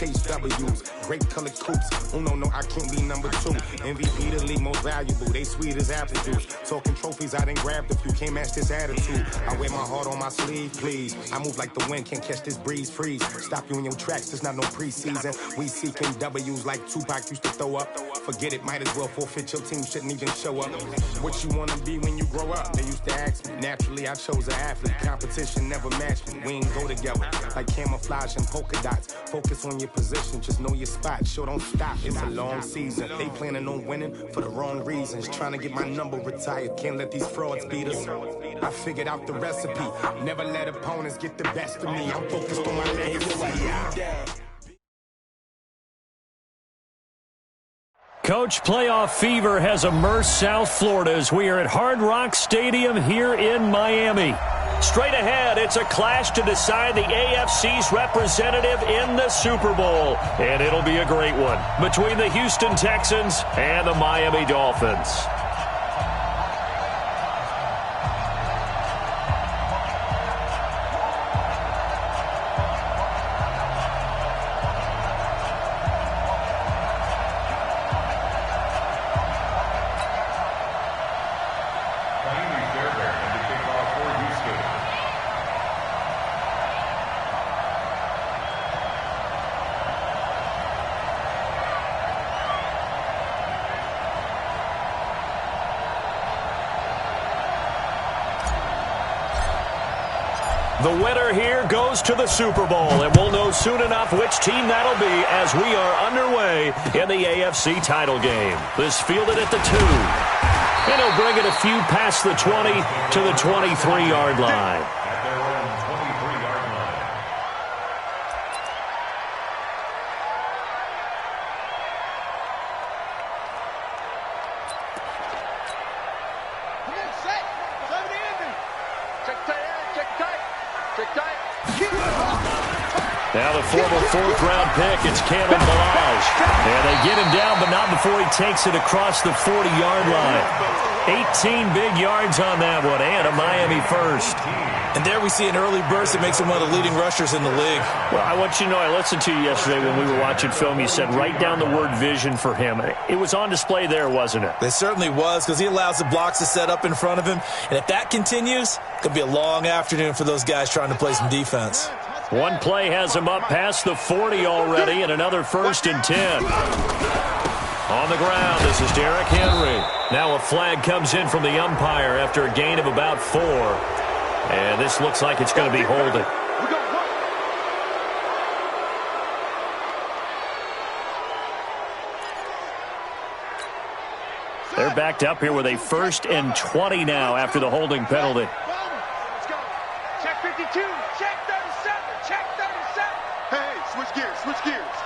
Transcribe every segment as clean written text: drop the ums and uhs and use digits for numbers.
chase W's. Great colored coops. Oh, no, I can't be number 2. MVP the league most valuable. They sweet as apple juice. Talking trophies, I done grabbed a few. Can't match this attitude. I wear my heart on my sleeve, please. I move like the wind, can't catch this breeze, freeze. Stop you in your tracks, there's not no preseason. We seeking W's like Tupac used to throw up. Forget it, might as well forfeit. Your team shouldn't even show up. What you wanna be when you grow up? They used to ask me. Naturally, I chose an athlete. Competition never matched me. We ain't go together like camouflage and polka dots. Focus on your position, just know your spot. Sure, don't stop. It's a long season. They planning on winning for the wrong reasons. Trying to get my number retired. Can't let these frauds beat us. I figured out the recipe. Never let opponents get the best of me. I'm focused on my legacy. Coach, playoff fever has immersed South Florida as we are at Hard Rock Stadium here in Miami. Straight ahead, it's a clash to decide the AFC's representative in the Super Bowl. And it'll be a great one between the Houston Texans and the Miami Dolphins. The winner here goes to the Super Bowl, and we'll know soon enough which team that'll be as we are underway in the AFC title game. This fielded at the 2. And he'll bring it a few past the 20 to the 23-yard line. Now the former 4th-round pick, it's Cameron Balaj. And they get him down, but not before he takes it across the 40-yard line. 18 big yards on that one, and a Miami first. And there we see an early burst that makes him one of the leading rushers in the league. Well, I want you to know, I listened to you yesterday when we were watching film. You said write down the word vision for him. It was on display there, wasn't it? It certainly was, because he allows the blocks to set up in front of him. And if that continues, it could be a long afternoon for those guys trying to play some defense. One play has him up past the 40 already, and another 1st and 10. On the ground, this is Derrick Henry. Now a flag comes in from the umpire after a gain of about 4. And this looks like it's going to be holding. They're backed up here with a 1st and 20 now after the holding penalty. Let's go. Check 52. Check 37. Check 37. Hey, switch gears. Switch gears.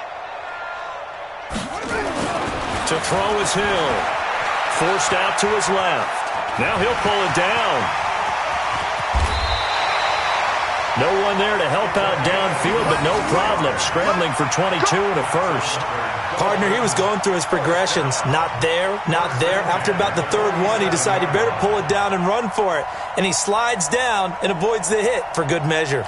To throw is Hill. Forced out to his left. Now he'll pull it down. No one there to help out downfield, but no problem. Scrambling for 22 and a first. Partner, he was going through his progressions. Not there, not there. After about the 3rd one, he decided he better pull it down and run for it. And he slides down and avoids the hit for good measure.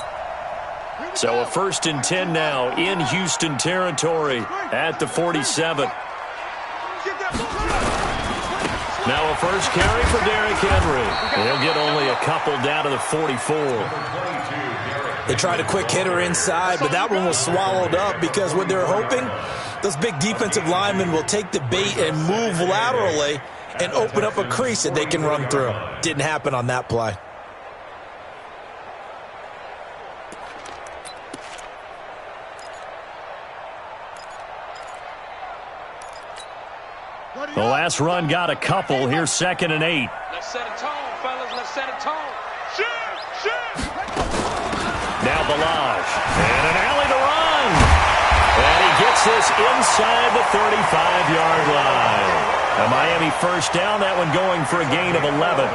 So a 1st and 10 now in Houston territory at the 47. Now a first carry for Derrick Henry. He'll get only a couple down to the 44. They tried a quick hitter inside, but that one was swallowed up because what they're hoping, those big defensive linemen will take the bait and move laterally and open up a crease that they can run through. Didn't happen on that play. The last run got a couple. Here's 2nd and 8. Let's set a tone, fellas. Let's set a tone. Shoot! Now Balaj. And an alley to run. And he gets this inside the 35-yard line. A Miami first down. That one going for a gain of 11.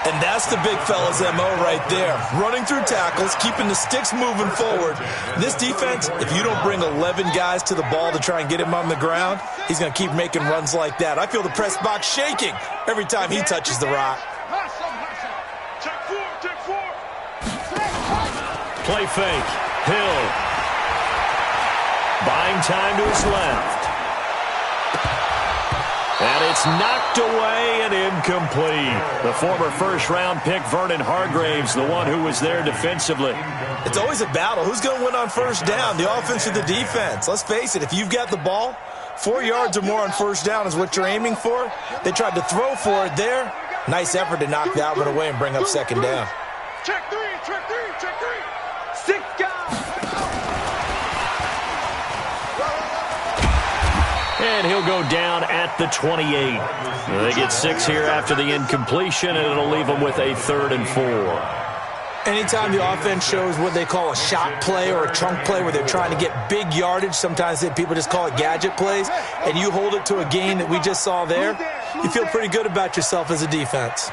And that's the big fella's MO right there. Running through tackles, keeping the sticks moving forward. This defense, if you don't bring 11 guys to the ball to try and get him on the ground, he's going to keep making runs like that. I feel the press box shaking every time he touches the rock. Play fake. Hill. buying time to his left. And it's knocked away and incomplete. The former first-round pick, Vernon Hargraves, the one who was there defensively. It's always a battle. Who's going to win on first down, the offense or the defense? Let's face it, if you've got the ball, 4 yards or more on first down is what you're aiming for. They tried to throw for it there. Nice effort to knock that one away and bring up second down. Check three, check three, check three. 6 guys. And he'll go down at the 28. They get 6 here after the incompletion, and it'll leave them with a 3rd and 4. Anytime the offense shows what they call a shot play or a chunk play where they're trying to get big yardage, sometimes people just call it gadget plays, and you hold it to a gain that we just saw there, you feel pretty good about yourself as a defense.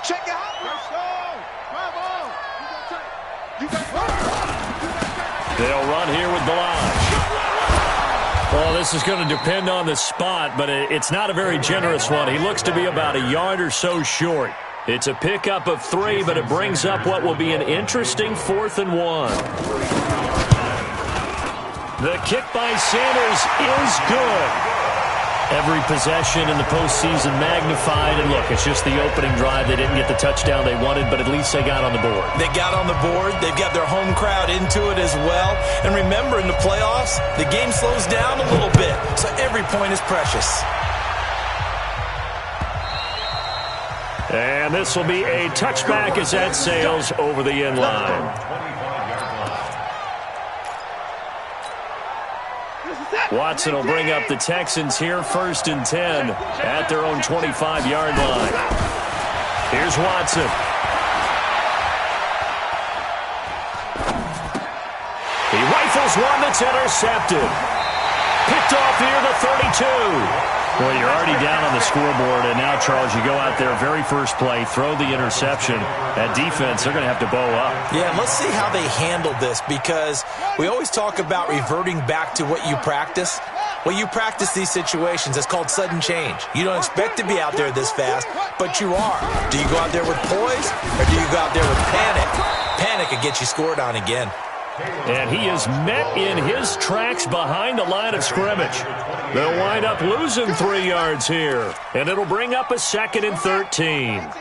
Check it out. They'll run here with Balaj. Well, this is going to depend on the spot, but it's not a very generous one. He looks to be about a yard or so short. It's a pickup of 3, but it brings up what will be an interesting 4th and 1. The kick by Sanders is good. Every possession in the postseason magnified, and look, it's just the opening drive. They didn't get the touchdown they wanted, but at least they got on the board. They got on the board. They've got their home crowd into it as well. And remember, in the playoffs, the game slows down a little bit, so every point is precious. And this will be a touchback as that sails over the end line. Watson will bring up the Texans here, 1st and 10 at their own 25-yard line. Here's Watson. He rifles one that's intercepted. Picked off near the 32. Well, you're already down on the scoreboard, and now, Charles, you go out there, very first play, throw the interception. That defense, they're going to have to bow up. Yeah, and let's see how they handle this, because we always talk about reverting back to what you practice. Well, you practice these situations. It's called sudden change. You don't expect to be out there this fast, but you are. Do you go out there with poise, or do you go out there with panic? Panic could get you scored on again. And he is met in his tracks behind the line of scrimmage. They'll wind up losing 3 yards here, and it'll bring up a 2nd and 13. Let's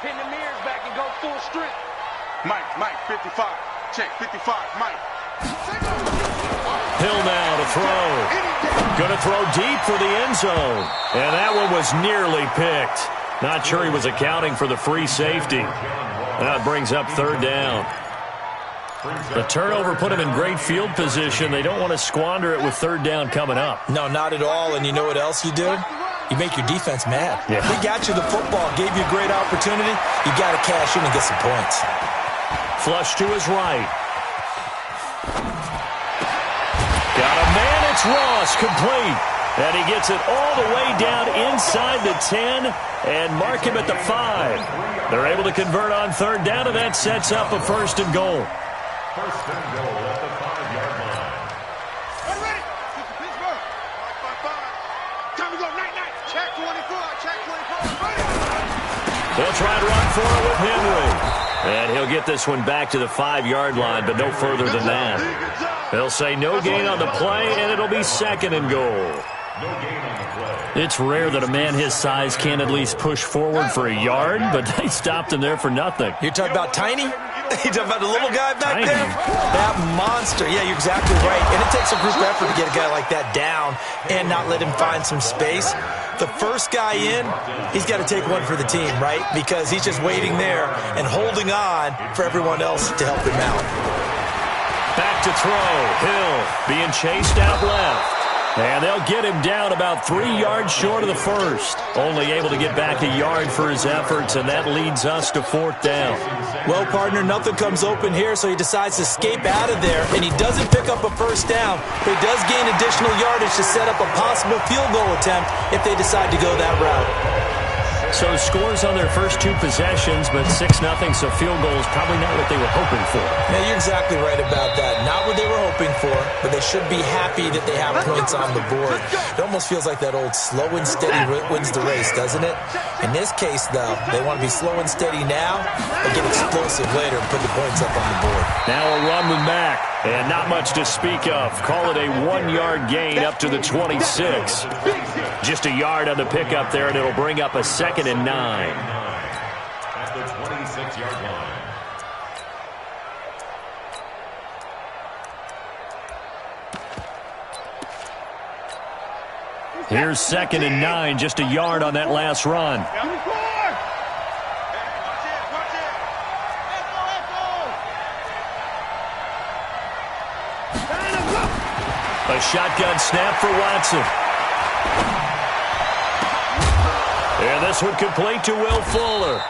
pin the mirrors back and go full strength. Mike, 55. Check, 55, Mike. Hill now to throw. Going to throw deep for the end zone. And that one was nearly picked. Not sure he was accounting for the free safety. That brings up 3rd down. The turnover put him in great field position. They don't want to squander it with 3rd down coming up. No, not at all. And you know what else you do? You make your defense mad. Yeah. They got you the football, gave you a great opportunity. You got to cash in and get some points. Flush to his right. Got a man. It's Ross, complete. And he gets it all the way down inside the 10 and mark him at the 5. They're able to convert on 3rd down, and that sets up a 1st and goal. 1st and goal at the 5-yard line. All right, Pittsburgh. 5-5. Time to go. Night. Check 24. Check 24. They'll try to run for it with Henry. And he'll get this one back to the 5-yard line, but no further than that. They'll say no gain on the play, and it'll be 2nd and goal. No gain on the play. It's rare that a man his size can't at least push forward for a yard, but they stopped him there for nothing. You're talking about Tiny? You talking about the little guy back there? That monster. Yeah, you're exactly right. And it takes a group effort to get a guy like that down and not let him find some space. The first guy in, he's got to take one for the team, right? Because he's just waiting there and holding on for everyone else to help him out. Back to throw. Hill being chased out left. And they'll get him down about 3 yards short of the 1st. Only able to get back a yard for his efforts, and that leads us to 4th down. Well, partner, nothing comes open here, so he decides to escape out of there, and he doesn't pick up a 1st down, but he does gain additional yardage to set up a possible field goal attempt if they decide to go that route. So scores on their first 2 possessions, but 6-0, so field goals probably not what they were hoping for. Yeah, you're exactly right about that. Not what they were hoping for, but they should be happy that they have points on the board. It almost feels like that old slow and steady wins the race, doesn't it? In this case, though, they want to be slow and steady now and get explosive later and put the points up on the board. Now a run with Mack, and not much to speak of. Call it a 1-yard gain up to the 26. Just a yard on the pickup there, and it'll bring up a 2nd and 9. At the 26-yard line. Here's 2nd and 9, just a yard on that last run. A shotgun snap for Watson. And this one complete to Will Fuller.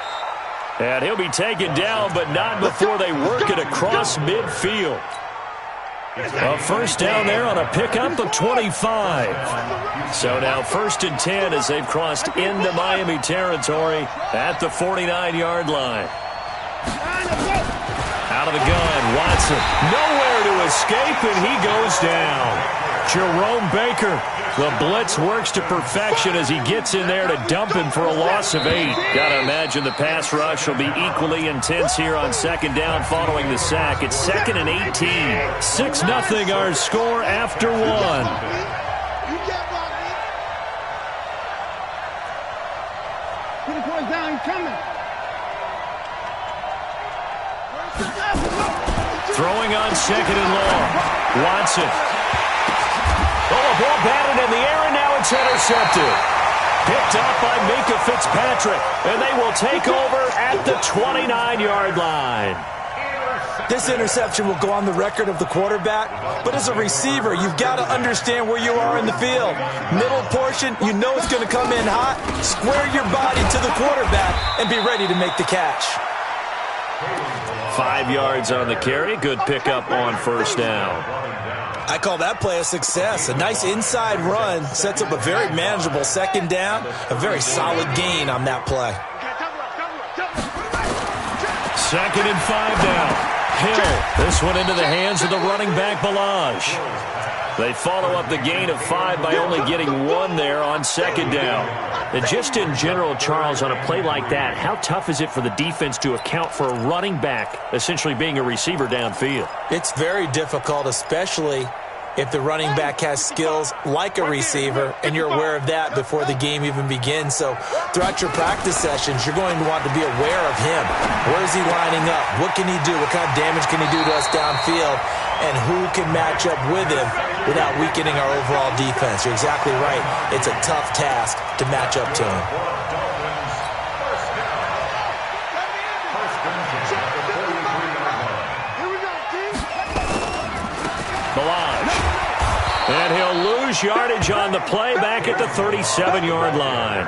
And he'll be taken down, but not before they work it across midfield. A first down there on a pickup of 25. So now 1st and 10 as they've crossed into Miami territory at the 49-yard line. Out of the gun, Watson. Nowhere to escape, and he goes down. Jerome Baker, the blitz works to perfection as he gets in there to dump him for a loss of 8. Gotta imagine the pass rush will be equally intense here on 2nd down following the sack. It's 2nd and 18. 6-0 our score after 1. Throwing on 2nd and long. Watson. Oh, a ball batted in the air, and now it's intercepted. Picked up by Minkah Fitzpatrick, and they will take over at the 29-yard line. This interception will go on the record of the quarterback, but as a receiver, you've got to understand where you are in the field. Middle portion, you know it's going to come in hot. Square your body to the quarterback and be ready to make the catch. 5 yards on the carry. Good pickup on 1st down. I call that play a success. A nice inside run sets up a very manageable 2nd down. A very solid gain on that play. 2nd and 5 now. Hill. This one into the hands of the running back, Balaj. They follow up the gain of 5 by only getting 1 there on 2nd down. And just in general, Charles, on a play like that, how tough is it for the defense to account for a running back essentially being a receiver downfield? It's very difficult, especially if the running back has skills like a receiver, and you're aware of that before the game even begins. So throughout your practice sessions, you're going to want to be aware of him. Where is he lining up? What can he do? What kind of damage can he do to us downfield? And who can match up with him without weakening our overall defense? You're exactly right. It's a tough task to match up to him. And he'll lose yardage on the play back at the 37-yard line.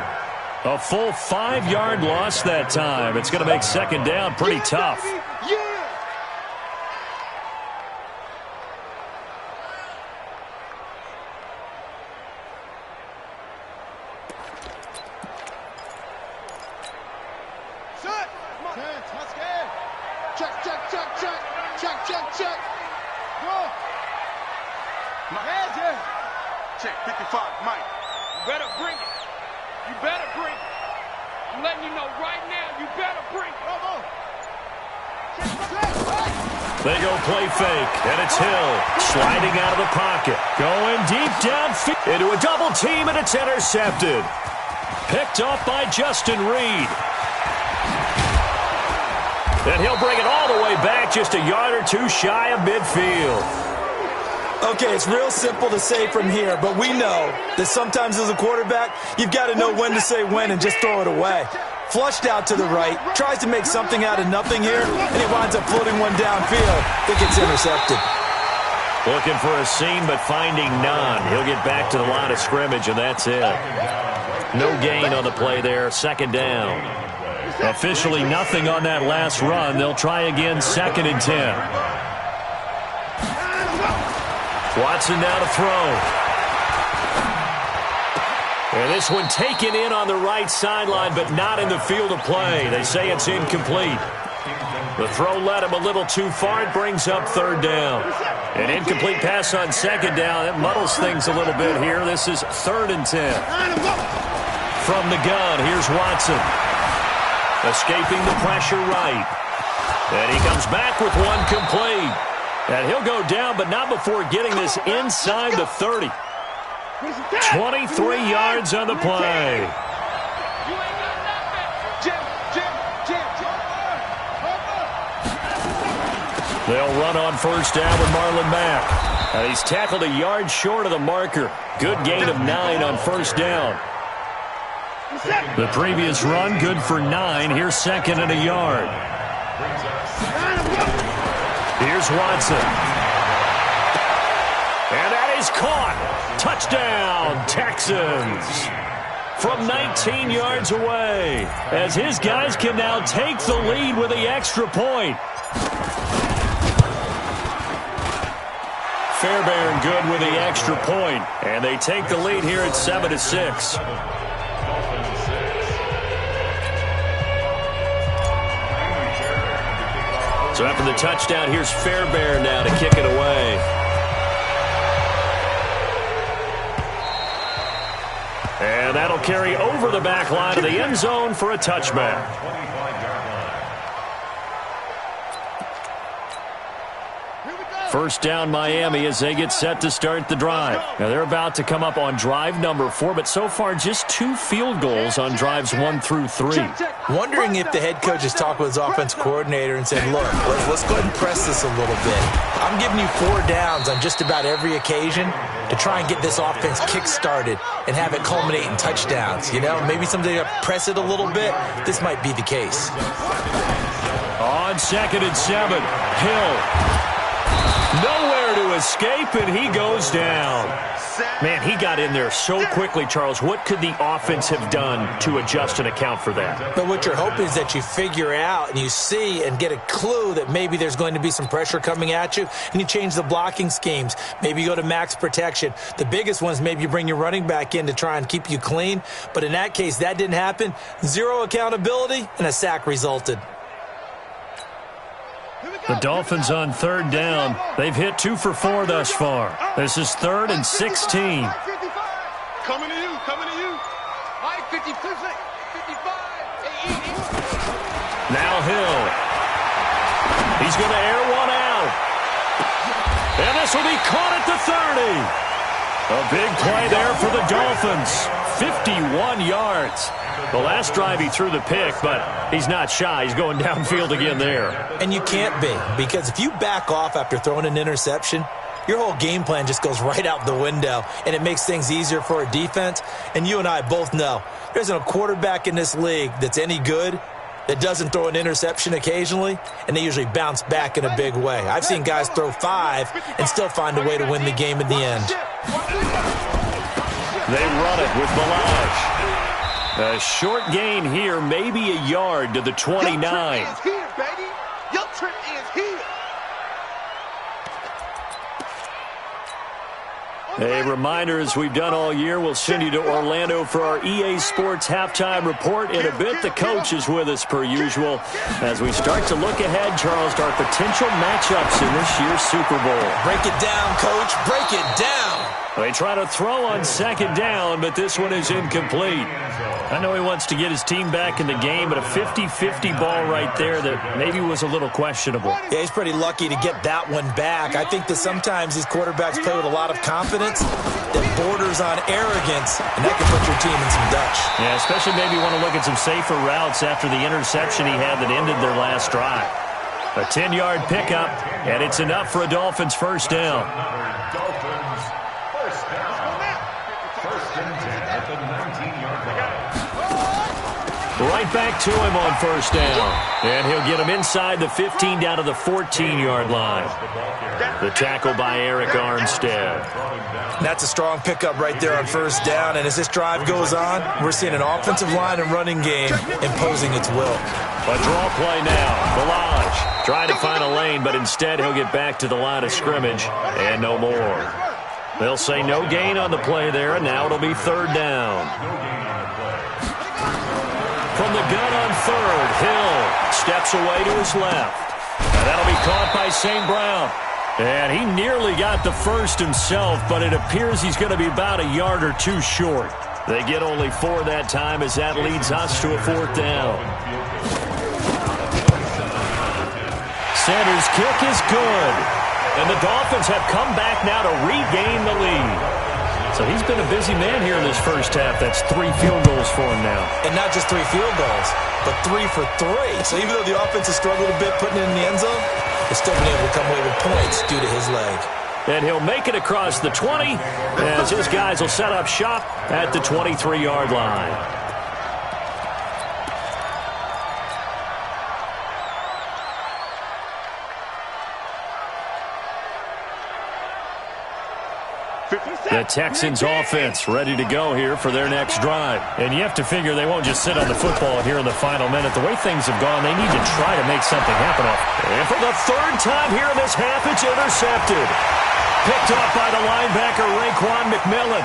A full 5-yard loss that time. It's going to make 2nd down pretty tough. Check 55, Mike. You better bring it. You better bring it. I'm letting you know right now, you better bring it. Come on. They go play fake, and it's Hill sliding out of the pocket. Going deep downfield into a double team, and it's intercepted. Picked off by Justin Reed. And he'll bring it all the way back, just a yard or 2 shy of midfield. Okay, it's real simple to say from here, but we know that sometimes as a quarterback, you've got to know when to say when and just throw it away. Flushed out to the right, tries to make something out of nothing here, and he winds up floating one downfield that gets intercepted. Looking for a seam, but finding none. He'll get back to the line of scrimmage, and that's it. No gain on the play there, 2nd down. Officially nothing on that last run. They'll try again, 2nd and 10. Watson now to throw. And this one taken in on the right sideline, but not in the field of play. They say it's incomplete. The throw led him a little too far. It brings up third down. An incomplete pass on second down. That muddles things a little bit here. This is 3rd and 10. From the gun, here's Watson. Escaping the pressure right. And he comes back with one complete. And he'll go down, but not before getting this inside the 30. 23 yards on the play. They'll run on first down with Marlon Mack. And he's tackled a yard short of the marker. Good gain of 9 on first down. The previous run, good for 9. Here's 2nd and a yard. Here's Watson. And that is caught. Touchdown, Texans. From 19 yards away, as his guys can now take the lead with the extra point. Fairbairn good with the extra point, and they take the lead here at 7-6. So after the touchdown, here's Fairbairn now to kick it away. And that'll carry over the back line of the end zone for a touchback. First down, Miami, as they get set to start the drive. Now, they're about to come up on drive number 4, but so far just 2 field goals on drives 1 through 3. Wondering if the head coach has talked with his offense coordinator and said, look, let's go ahead and press this a little bit. I'm giving you 4 downs on just about every occasion to try and get this offense kick-started and have it culminate in touchdowns. You know, maybe someday to press it a little bit. This might be the case. On 2nd and 7, Hill. Nowhere to escape, and he goes down. Man, he got in there so quickly, Charles. What could the offense have done to adjust and account for that? But what you're hoping is that you figure out and you see and get a clue that maybe there's going to be some pressure coming at you, and you change the blocking schemes. Maybe you go to max protection. The biggest one is maybe you bring your running back in to try and keep you clean. But in that case, that didn't happen. 0 accountability, and a sack resulted. The Dolphins on 3rd down. They've hit 2 for 4 thus far. This is 3rd and 16. Coming to you, coming to you. 55. Now Hill. He's going to air one out. And this will be caught at the 30. A big play there for the Dolphins. 51 yards. The last drive he threw the pick, but he's not shy. He's going downfield again there. And you can't be, because if you back off after throwing an interception, your whole game plan just goes right out the window, and it makes things easier for a defense. And you and I both know there isn't a quarterback in this league that's any good that doesn't throw an interception occasionally, and they usually bounce back in a big way. I've seen guys throw 5 and still find a way to win the game in the end. They run it with Balaj. A short gain here, maybe a yard to the 29. Your trick is here, baby. Your trick is here. A reminder, as we've done all year, we'll send you to Orlando for our EA Sports halftime report. In a bit, the coach is with us per usual as we start to look ahead, Charles, to our potential matchups in this year's Super Bowl. Break it down, coach. Break it down. They try to throw on 2nd down, but this one is incomplete. I know he wants to get his team back in the game, but a 50-50 ball right there that maybe was a little questionable. Yeah, he's pretty lucky to get that one back. I think that sometimes these quarterbacks play with a lot of confidence that borders on arrogance, and that can put your team in some Dutch. Yeah, especially maybe want to look at some safer routes after the interception he had that ended their last drive. A 10-yard pickup, and it's enough for a Dolphins first down. Right back to him on first down. And he'll get him inside the 15 down to the 14-yard line. The tackle by Eric Armstead. That's a strong pickup right there on first down. And as this drive goes on, we're seeing an offensive line and running game imposing its will. A draw play now. Balaj trying to find a lane, but instead he'll get back to the line of scrimmage and no more. They'll say no gain on the play there, and now it'll be third down. From the gun on third, Hill steps away to his left. And that'll be caught by St. Brown. And he nearly got the first himself, but it appears he's going to be about a yard or two short. They get only 4 that time as that leads us to a fourth down. Sanders' kick is good. And the Dolphins have come back now to regain the lead. So he's been a busy man here in this first half. That's 3 field goals for him now. And not just 3 field goals, but 3 for 3. So even though the offense has struggled a bit putting it in the end zone, they've still been able to come away with points due to his leg. And he'll make it across the 20 as his guys will set up shop at the 23-yard line. The Texans offense ready to go here for their next drive. And you have to figure they won't just sit on the football here in the final minute. The way things have gone, they need to try to make something happen. And for the third time here in this half, it's intercepted. Picked off by the linebacker, Raekwon McMillan.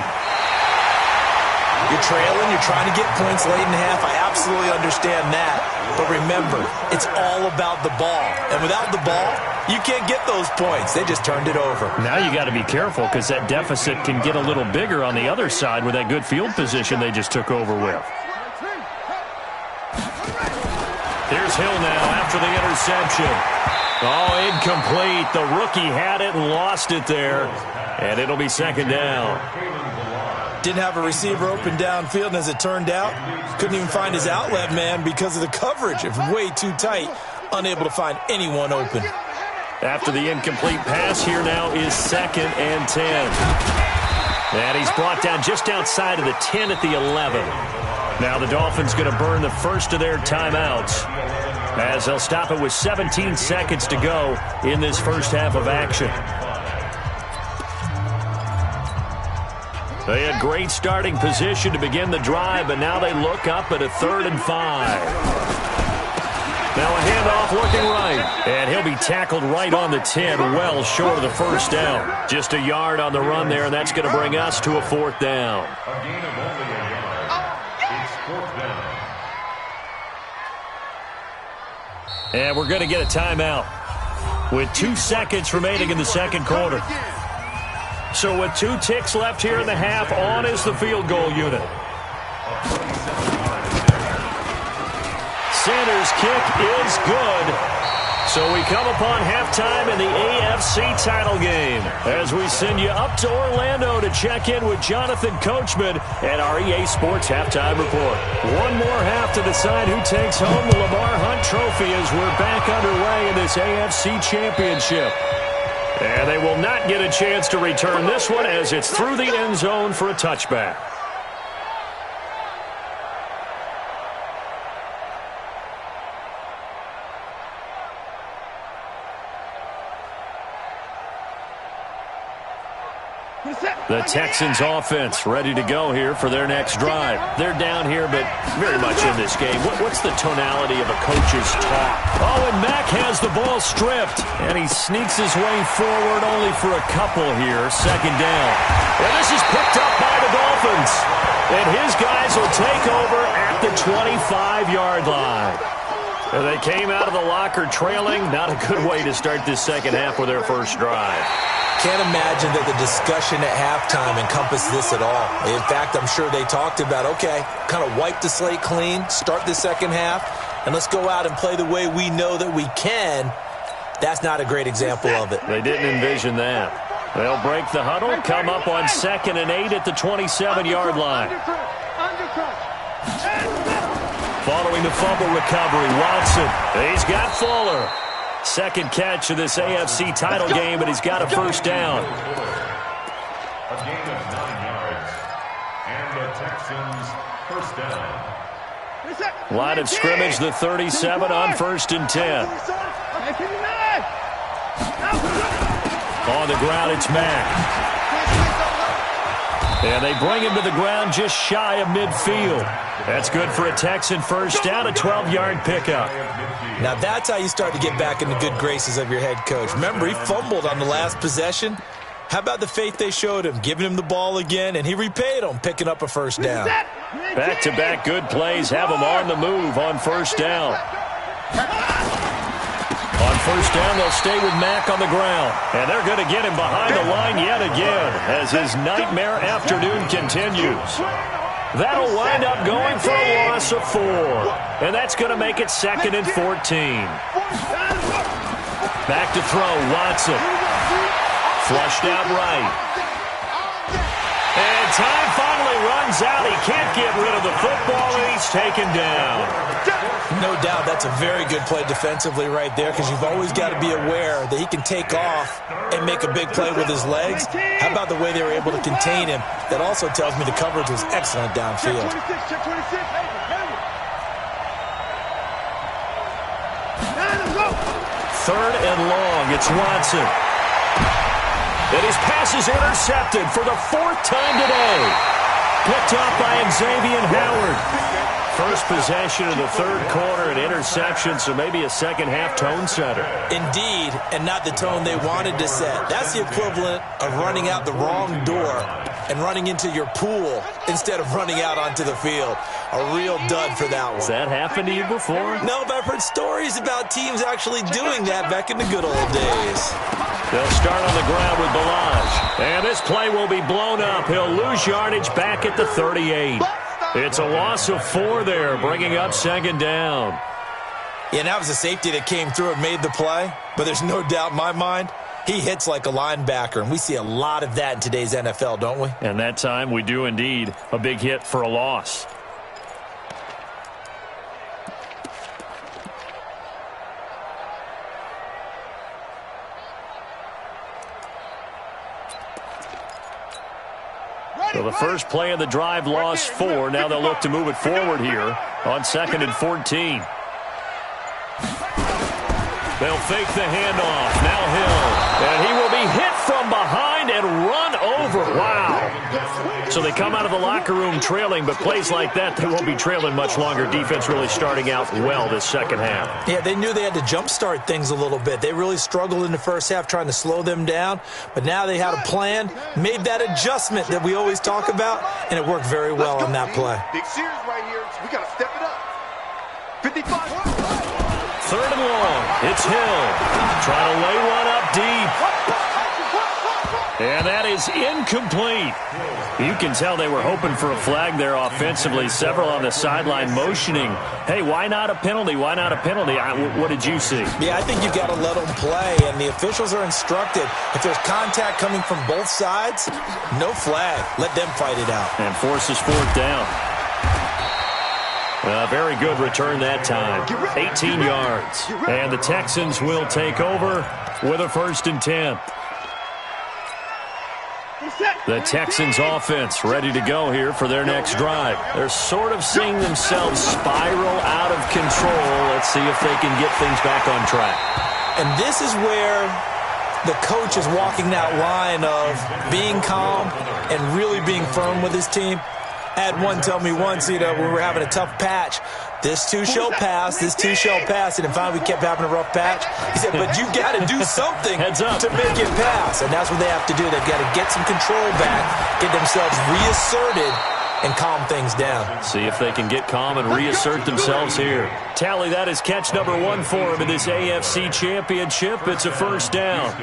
You're trailing, you're trying to get points late in the half. I absolutely understand that. But remember, it's all about the ball. And without the ball, you can't get those points. They just turned it over. Now you got to be careful because that deficit can get a little bigger on the other side with that good field position they just took over with. Here's Hill now after the interception. Oh, incomplete. The rookie had it and lost it there. And it'll be second down. Didn't have a receiver open downfield, and as it turned out, couldn't even find his outlet man because of the coverage. It was way too tight, unable to find anyone open. After the incomplete pass, here now is 2nd and 10. And he's brought down just outside of the 10 at the 11. Now the Dolphins going to burn the first of their timeouts as they'll stop it with 17 seconds to go in this first half of action. They had great starting position to begin the drive, but now they look up at a 3rd and 5. Now a handoff looking right, and he'll be tackled right on the 10, well short of the first down. Just a yard on the run there, and that's going to bring us to a 4th down. A gain of only a yard. It's 4th down. And we're going to get a timeout with 2 seconds remaining in the second quarter. So with 2 ticks left here in the half, on is the field goal unit. Sanders' kick is good. So we come upon halftime in the AFC title game as we send you up to Orlando to check in with Jonathan Coachman at our EA Sports Halftime Report. One more half to decide who takes home the Lamar Hunt Trophy as we're back underway in this AFC Championship. And they will not get a chance to return this one as it's through the end zone for a touchback. The Texans offense ready to go here for their next drive. They're down here, but very much in this game. What's the tonality of a coach's talk? Oh, and Mack has the ball stripped, and he sneaks his way forward only for a couple here. Second down. And this is picked up by the Dolphins. And his guys will take over at the 25-yard line. And they came out of the locker trailing. Not a good way to start this second half with their first drive. Can't imagine that the discussion at halftime encompassed this at all. In fact, I'm sure they talked about, okay, kind of wipe the slate clean, start the second half, and let's go out and play the way we know that we can. That's not a great example of it. They didn't envision that. They'll break the huddle, come up on 2nd and 8 at the 27-yard line. Following the fumble recovery, Watson. He's got Fuller. Second catch of this AFC title game, and he's got a first down. A gain of 9 yards. And the Texans first down. Line of scrimmage, the 37 on 1st and 10. On the ground, it's Mack. And they bring him to the ground just shy of midfield. That's good for a Texan first down, a 12-yard pickup. Now that's how you start to get back in the good graces of your head coach. Remember, he fumbled on the last possession. How about the faith they showed him, giving him the ball again, and he repaid them, picking up a first down. Back-to-back good plays have them on the move on first down. On first down, they'll stay with Mack on the ground. And they're going to get him behind the line yet again as his nightmare afternoon continues. That'll wind up going for a loss of 4. And that's going to make it 2nd and 14. Back to throw, Watson. Flushed out right. And time finally runs out. He can't get rid of the football, and he's taken down. No doubt that's a very good play defensively right there, because you've always got to be aware that he can take off and make a big play with his legs. How about the way they were able to contain him? That also tells me the coverage was excellent downfield. Third and long. It's Watson. And his pass is intercepted for the 4th time today. Picked off by Xavier Howard. First possession of the 3rd quarter, an interception, so maybe a second-half tone setter. Indeed, and not the tone they wanted to set. That's the equivalent of running out the wrong door and running into your pool instead of running out onto the field. A real dud for that one. Has that happened to you before? No, but I've heard stories about teams actually doing that back in the good old days. They'll start on the ground with Balaj. And this play will be blown up. He'll lose yardage back at the 38. It's a loss of 4 there, bringing up 2nd down. Yeah, that was a safety that came through and made the play. But there's no doubt in my mind, he hits like a linebacker. And we see a lot of that in today's NFL, don't we? And that time we do indeed. A big hit for a loss. So the first play of the drive lost 4. Now they'll look to move it forward here on 2nd and 14. They'll fake the handoff. Now Hill. And he will be hit from behind and run over. Wow. So they come out of the locker room trailing, but plays like that, they won't be trailing much longer. Defense really starting out well this second half. Yeah, they knew they had to jumpstart things a little bit. They really struggled in the first half trying to slow them down, but now they had a plan, made that adjustment that we always talk about, and it worked very well on that play. Big series right here, so we got to step it up. 55. 3rd and long. It's Hill. Trying to lay one up deep. And that is incomplete. You can tell they were hoping for a flag there offensively. Several on the sideline motioning. Hey, why not a penalty? Why not a penalty? What did you see? Yeah, I think you've got to let them play, and the officials are instructed. If there's contact coming from both sides, no flag. Let them fight it out. And forces 4th down. Very good return that time. 18 yards. And the Texans will take over with a 1st and 10. The Texans offense ready to go here for their next drive. They're sort of seeing themselves spiral out of control. Let's see if they can get things back on track. And this is where the coach is walking that line of being calm and really being firm with his team. I had one tell me once, we were having a tough patch. This too shall pass, this too shall pass. And finally we kept having a rough patch. He said, but you got to do something to make it pass. And that's what they have to do. They've got to get some control back, get themselves reasserted, and calm things down. See if they can get calm and reassert themselves here. Tally, that is catch number 1 for him in this AFC Championship. It's a 1st down.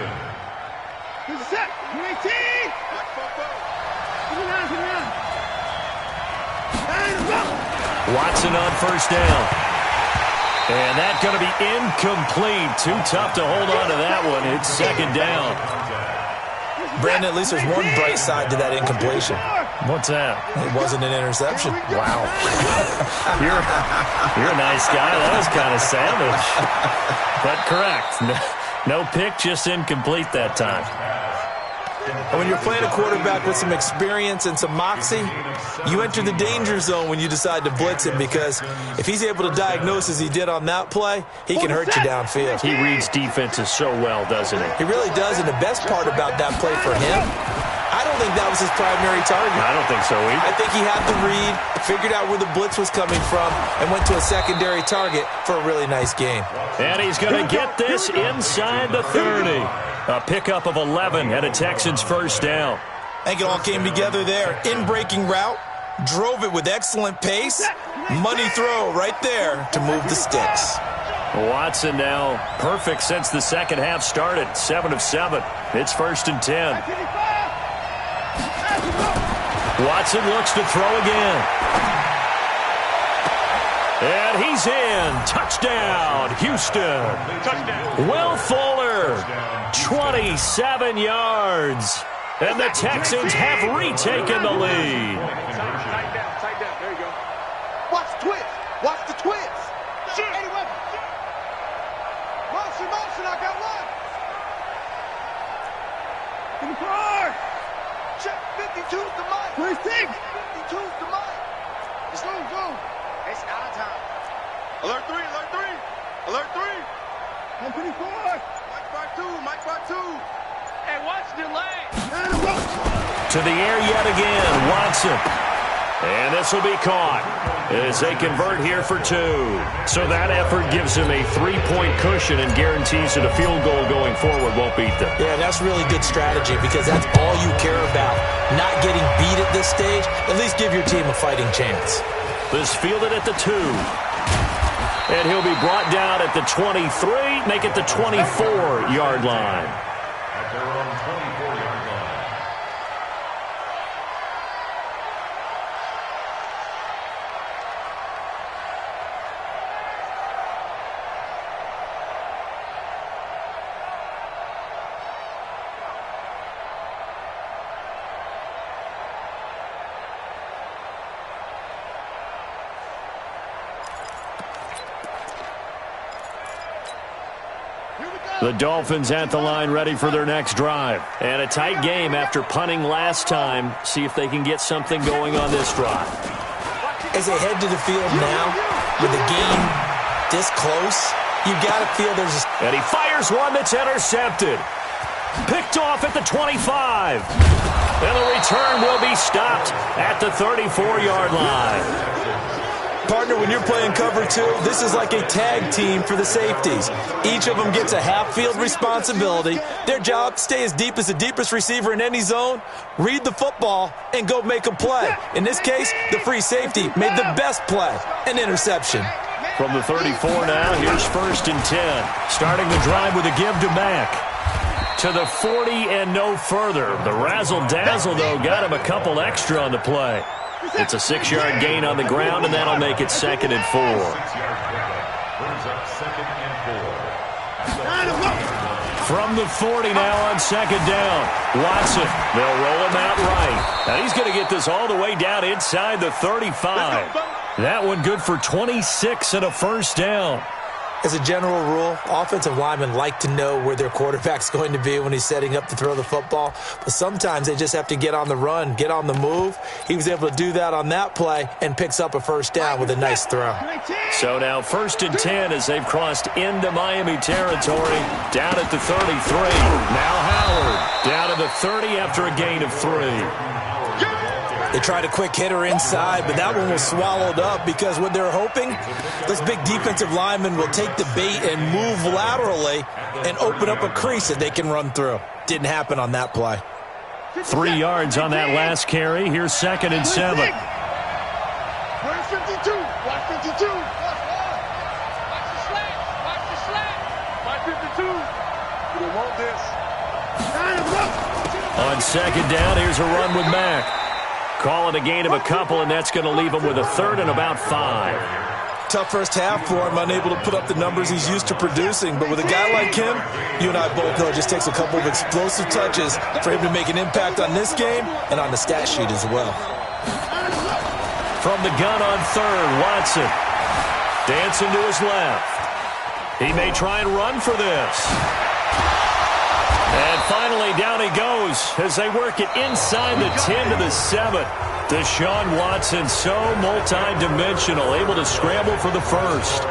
Watson on 1st down. And that's going to be incomplete. Too tough to hold on to that one. It's 2nd down. Brandon, at least there's one bright side to that incompletion. What's that? It wasn't an interception. Wow. You're a nice guy. That was kind of savage. But correct. No pick, just incomplete that time. And when you're playing a quarterback with some experience and some moxie, you enter the danger zone when you decide to blitz him, because if he's able to diagnose as he did on that play, he can hurt you downfield. He reads defenses so well, doesn't he? He really does, and the best part about that play for him, I don't think that was his primary target. I don't think so either. I think he had the read, figured out where the blitz was coming from, and went to a secondary target for a really nice game. And he's going to get this inside the 30. A pickup of 11 and a Texans first down. I think it all came together there. In-breaking route, drove it with excellent pace. Money throw right there to move the sticks. Watson now perfect since the second half started. 7 of 7. It's 1st and 10. Watson looks to throw again. And he's in. Touchdown, Houston. Touchdown. Will Fuller, 27 yards. And the Texans have retaken the lead. Tight down. There you go. Watch the twist. Watch the twist. Anyway. Motion. I got one. In the car. Check 52's the mic. 26. 52's the mic. Let's go. It's out of time. Alert 3. Alert 3. 124. Mike by 2. Hey, watch the lane. To the air yet again, Watson. And this will be caught as they convert here for 2. So that effort gives him a 3-point cushion and guarantees that a field goal going forward won't beat them. Yeah, that's really good strategy because that's all you care about. Not getting beat at this stage. At least give your team a fighting chance. This fielded at the 2. And he'll be brought down at the 23, make it the 24-yard line. At their own 24-yard line. The Dolphins at the line ready for their next drive. And a tight game after punting last time. See if they can get something going on this drive. As they head to the field now, with the game this close, you've got to feel there's a... And he fires one that's intercepted. Picked off at the 25. And the return will be stopped at the 34-yard line. Partner, when you're playing cover 2, this is like a tag team for the safeties. Each of them gets a half-field responsibility. Their job, stay as deep as the deepest receiver in any zone, read the football, and go make a play. In this case, the free safety made the best play, an interception. From the 34 now, here's 1st and 10. Starting the drive with a give to Mack. To the 40 and no further. The razzle-dazzle, though, got him a couple extra on the play. It's a 6-yard gain on the ground, and that'll make it 2nd and 4. 6-yard pickup brings up 2nd and 4. From the 40 now on 2nd down. Watson, they'll roll him out right. And he's going to get this all the way down inside the 35. That one good for 26 and a first down. As a general rule, offensive linemen like to know where their quarterback's going to be when he's setting up to throw the football. But sometimes they just have to get on the run, get on the move. He was able to do that on that play and picks up a first down with a nice throw. So now 1st and 10 as they've crossed into Miami territory. Down at the 33. Now Howard down to the 30 after a gain of 3. They tried a quick hitter inside, but that one was swallowed up because what they're hoping, those big defensive linemen will take the bait and move laterally and open up a crease that they can run through. Didn't happen on that play. 3 yards on that last carry. Here's 2nd and 7. 52. Watch 52. Watch the slant. Watch 52. You want this. On 2nd down, here's a run with Mack. Calling a gain of a couple, and that's going to leave him with a 3rd and about 5. Tough first half for him, unable to put up the numbers he's used to producing. But with a guy like him, you and I both know it just takes a couple of explosive touches for him to make an impact on this game and on the stat sheet as well. From the gun on 3rd, Watson. Dancing to his left. He may try and run for this. And finally, down he goes as they work it inside the 10 to the 7. Deshaun Watson, so multi-dimensional, able to scramble for the first.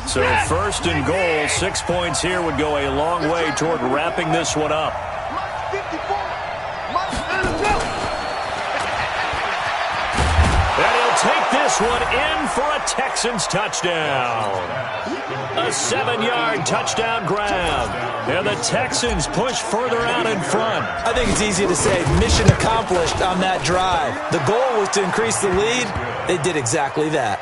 So 1st and goal, 6 points here would go a long way toward wrapping this one up. Mike 54. Mike this one in for a Texans touchdown. A 7-yard touchdown grab. And the Texans push further out in front. I think it's easy to say mission accomplished on that drive. The goal was to increase the lead. They did exactly that.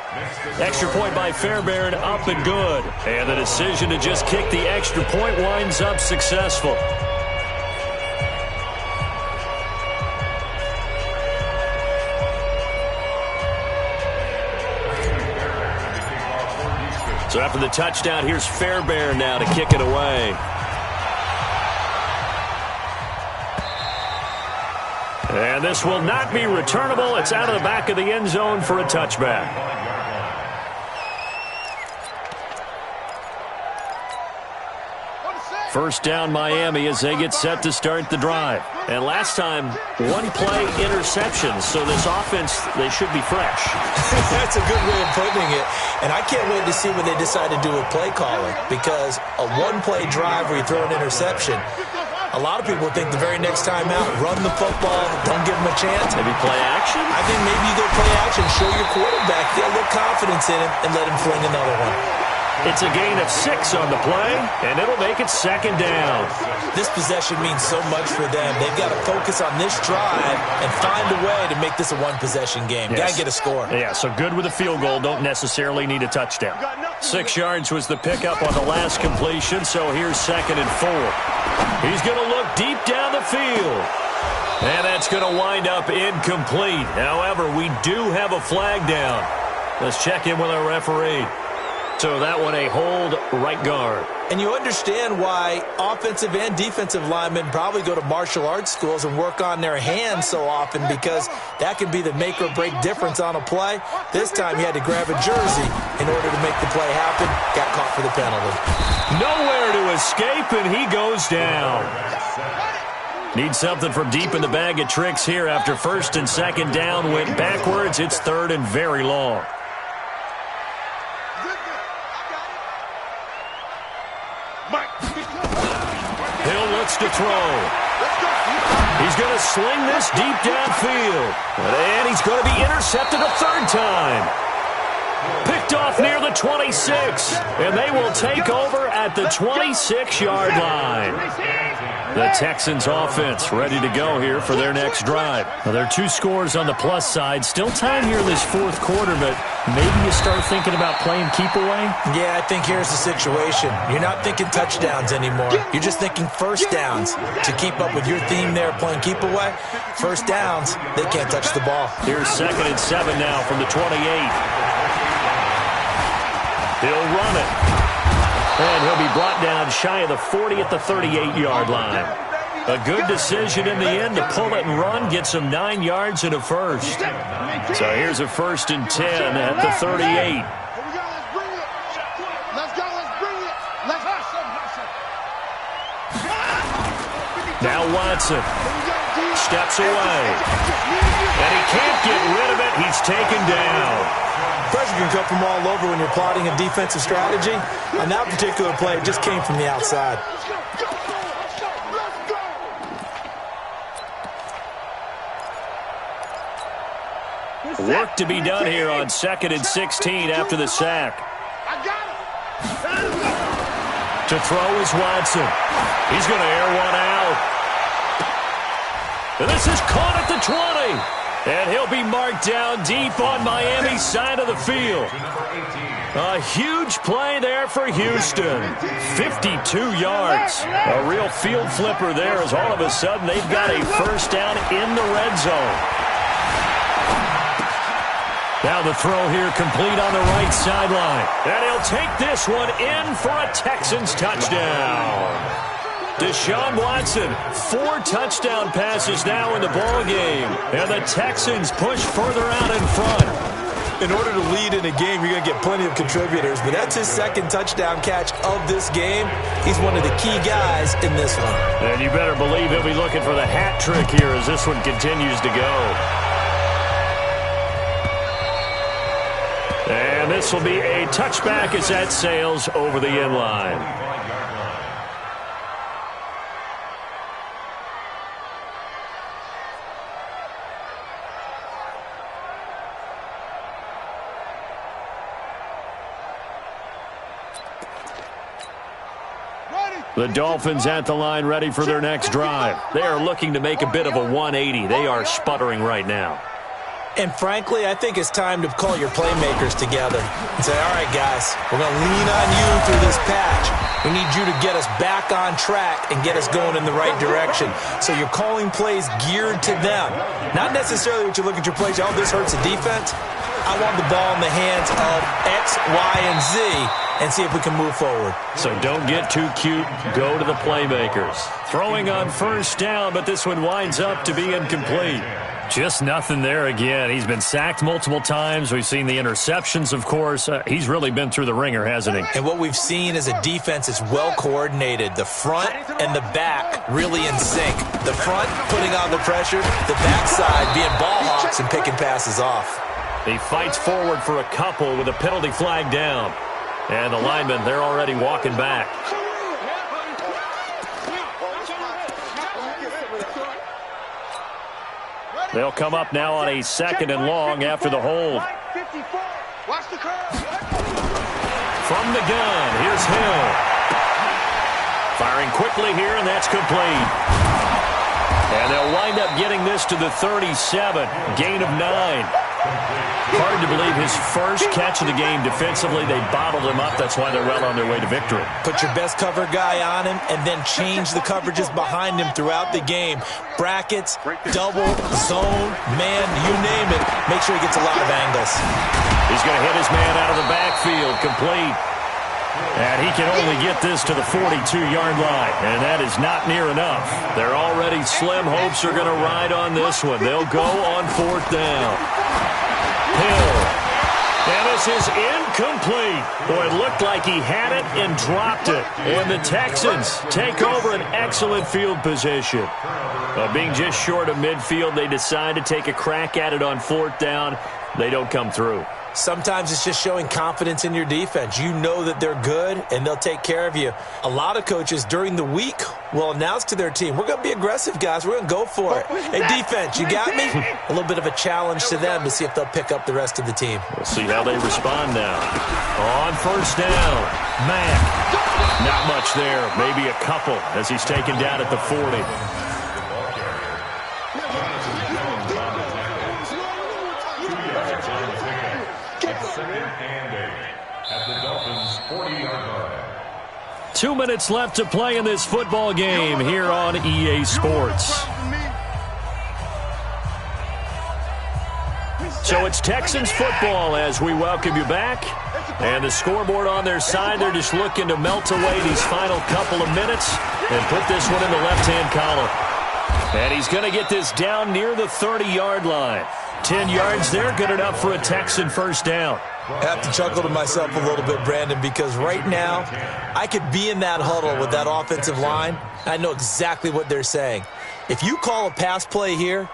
Extra point by Fairbairn, up and good. And the decision to just kick the extra point winds up successful. So after the touchdown, here's Fairbairn now to kick it away. And this will not be returnable. It's out of the back of the end zone for a touchback. First down Miami as they get set to start the drive. And last time, one-play interception. So this offense, they should be fresh. That's a good way of putting it. And I can't wait to see what they decide to do with play calling. Because a one-play drive where you throw an interception, a lot of people think the very next time out, run the football, don't give them a chance. Maybe play action? I think maybe you go play action, show your quarterback, get a little confidence in him, and let him fling another one. It's a gain of 6 on the play, and it'll make it second down. This possession means so much for them. They've got to focus on this drive and find a way to make this a one-possession game. Yes. Got to get a score. Yeah, so good with a field goal. Don't necessarily need a touchdown. 6 yards was the pickup on the last completion, so here's 2nd and 4. He's going to look deep down the field. And that's going to wind up incomplete. However, we do have a flag down. Let's check in with our referee. So that one a hold right guard. And you understand why offensive and defensive linemen probably go to martial arts schools and work on their hands so often, because that can be the make or break difference on a play. This time he had to grab a jersey in order to make the play happen. Got caught for the penalty. Nowhere to escape, and he goes down. Need something from deep in the bag of tricks here after 1st and 2nd down went backwards. It's 3rd and very long. Hill looks to throw. He's going to sling this deep downfield. And he's going to be intercepted a 3rd time. Picked off near the 26. And they will take over at the 26-yard line. The Texans offense ready to go here for their next drive. Now, there are 2 scores on the plus side. Still time here in this 4th quarter, but maybe you start thinking about playing keep away? Yeah, I think here's the situation. You're not thinking touchdowns anymore. You're just thinking first downs. To keep up with your theme there, playing keep away, first downs, they can't touch the ball. Here's 2nd and 7 now from the 28. He'll run it. And he'll be brought down shy of the 40 at the 38-yard line. A good decision in the end to pull it and run, get some 9 yards and a first. So here's a 1st and 10 at the 38. Now Watson steps away. And he can't get rid of it. He's taken down. Pressure can come from all over when you're plotting a defensive strategy. On that particular play, it just came from the outside. Work to be done here on 2nd and 16 after the sack. To throw is Watson. He's going to air one out. And this is caught at the 20. And he'll be marked down deep on Miami's side of the field. A huge play there for Houston. 52 yards. A real field flipper there, as all of a sudden they've got a first down in the red zone. Now the throw here complete on the right sideline. And he'll take this one in for a Texans touchdown. Deshaun Watson, 4 touchdown passes now in the ballgame. And the Texans push further out in front. In order to lead in a game, you're going to get plenty of contributors. But that's his 2nd touchdown catch of this game. He's one of the key guys in this one. And you better believe he'll be looking for the hat trick here as this one continues to go. And this will be a touchback as that sails over the end line. The Dolphins at the line ready for their next drive. They are looking to make a bit of a 180. They are sputtering right now. And frankly, I think it's time to call your playmakers together and say, all right, guys, we're going to lean on you through this patch. We need you to get us back on track and get us going in the right direction. So you're calling plays geared to them. Not necessarily what you look at your plays, oh, this hurts the defense. I want the ball in the hands of X, Y, and Z and see if we can move forward. So don't get too cute. Go to the playmakers. Throwing on first down, but this one winds up to be incomplete. Just nothing there again. He's been sacked multiple times. We've seen the interceptions, of course. He's really been through the ringer, hasn't he? And what we've seen is a defense that's well coordinated. The front and the back really in sync. The front putting on the pressure, the backside being ball hawks and picking passes off. He fights forward for a couple with a penalty flag down. And the linemen, they're already walking back. They'll come up now on a 2nd and long after the hold. From the gun, here's Hill. Firing quickly here, and that's complete. And they'll wind up getting this to the 37. Gain of 9. Hard to believe his first catch of the game defensively. They bottled him up. That's why they're well on their way to victory. Put your best cover guy on him and then change the coverages behind him throughout the game. Brackets, double, zone, man, you name it. Make sure he gets a lot of angles. He's going to hit his man out of the backfield. Complete. And he can only get this to the 42-yard line. And that is not near enough. They're already slim hopes are going to ride on this one. They'll go on 4th down. Hill. And this is incomplete. Boy, it looked like he had it and dropped it. And the Texans take over an excellent field position. Being just short of midfield, they decide to take a crack at it on 4th down. They don't come through. Sometimes it's just showing confidence in your defense. You know that they're good, and they'll take care of you. A lot of coaches during the week will announce to their team, we're going to be aggressive, guys. We're going to go for it. Hey, defense, you got me? A little bit of a challenge to them to see if they'll pick up the rest of the team. We'll see how they respond now. On 1st down, Mack. Not much there. Maybe a couple as he's taken down at the 40. At the Dolphins' 40-yard line. 2 minutes left to play in this football game here on EA Sports. So it's Texans football as we welcome you back. And the scoreboard on their side, they're just looking to melt away these final couple of minutes and put this one in the left-hand column. And he's going to get this down near the 30-yard line. 10 yards there, good enough for a Texan first down. I have to chuckle to myself a little bit, Brandon, because right now I could be in that huddle with that offensive line. I know exactly what they're saying. If you call a pass play here,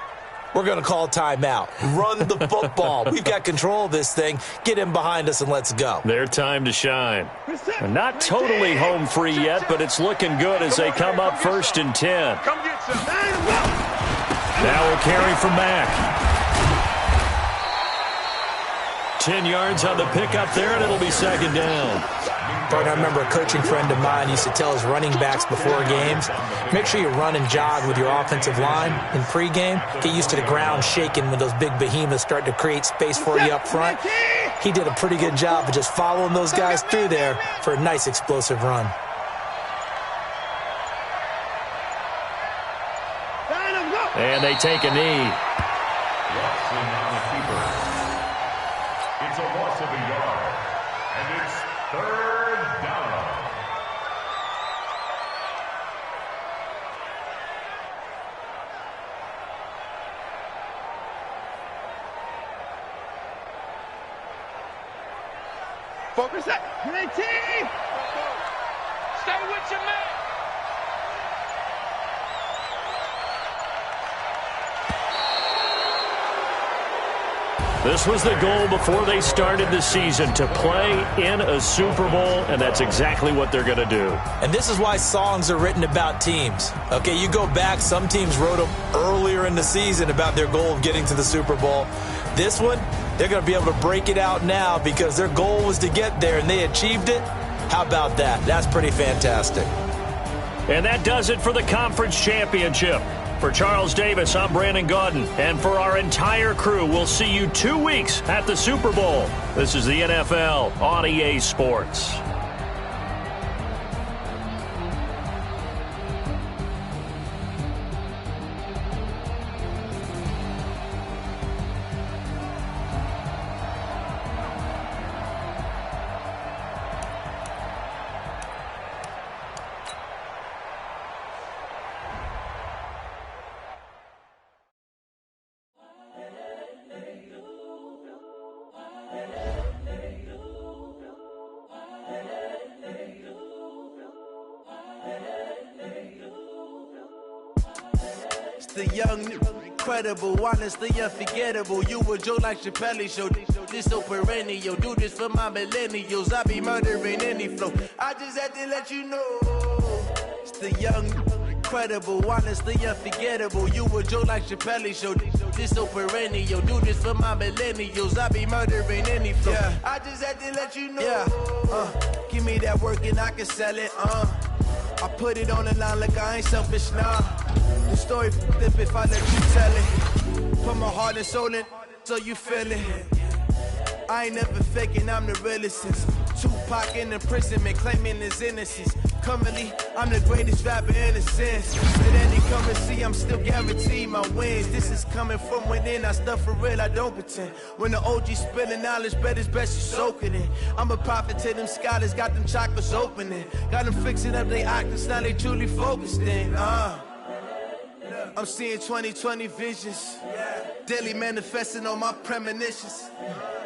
we're going to call timeout. Run the football. We've got control of this thing. Get in behind us and let's go. Their time to shine. Not totally home free yet, but it's looking good as they come up 1st and 10. Now we'll carry from Mack. 10 yards on the pickup there, and it'll be 2nd down. But I remember a coaching friend of mine used to tell his running backs before games, make sure you run and jog with your offensive line in pregame. Get used to the ground shaking when those big behemoths start to create space for you up front. He did a pretty good job of just following those guys through there for a nice explosive run. And they take a knee. It's a loss of a yard, and it's 3rd down. Focus that. Stay with your man. This was the goal before they started the season, to play in a Super Bowl, and that's exactly what they're going to do. And this is why songs are written about teams. Okay, you go back, some teams wrote them earlier in the season about their goal of getting to the Super Bowl. This one, they're going to be able to break it out now because their goal was to get there, and they achieved it. How about that? That's pretty fantastic. And that does it for the conference championship. For Charles Davis, I'm Brandon Gaudin. And for our entire crew, we'll see you 2 weeks at the Super Bowl. This is the NFL on EA Sports. The young, incredible, honestly unforgettable. You a Joe like Chappelle show. This so perennial. Do this for my millennials. I be murdering any flow. I just had to let you know. It's the young, incredible, honestly unforgettable. You a Joe like Chappelle show. This so perennial. Do this for my millennials. I be murdering any flow. Yeah. I just had to let you know. Yeah. Give me that work and I can sell it. I put it on the line like I ain't selfish, nah. The story flip if I let you tell it. Put my heart and soul in so you feel it. I ain't never faking, I'm the realest since Tupac in imprisonment, claiming his innocence. Currently, I'm the greatest rapper in a sense. At any currency, I'm still guaranteed my wins. This is coming from within, I stuff for real, I don't pretend. When the OG spilling knowledge, bet it's best you soak it in. I'm a prophet to them scholars, got them chakras opening. Got them fixing up they octaves, now they truly focused in. I'm seeing 2020 visions. Daily manifesting on my premonitions.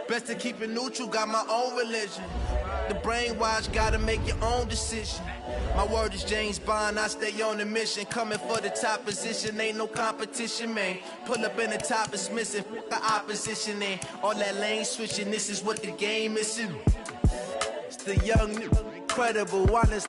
Best to keep it neutral, got my own religion. The brainwash, gotta make your own decision. My word is James Bond, I stay on the mission. Coming for the top position, ain't no competition, man. Pull up in the top, it's missing, the opposition ain't. All that lane switching, this is what the game is. It's the young, incredible, honest.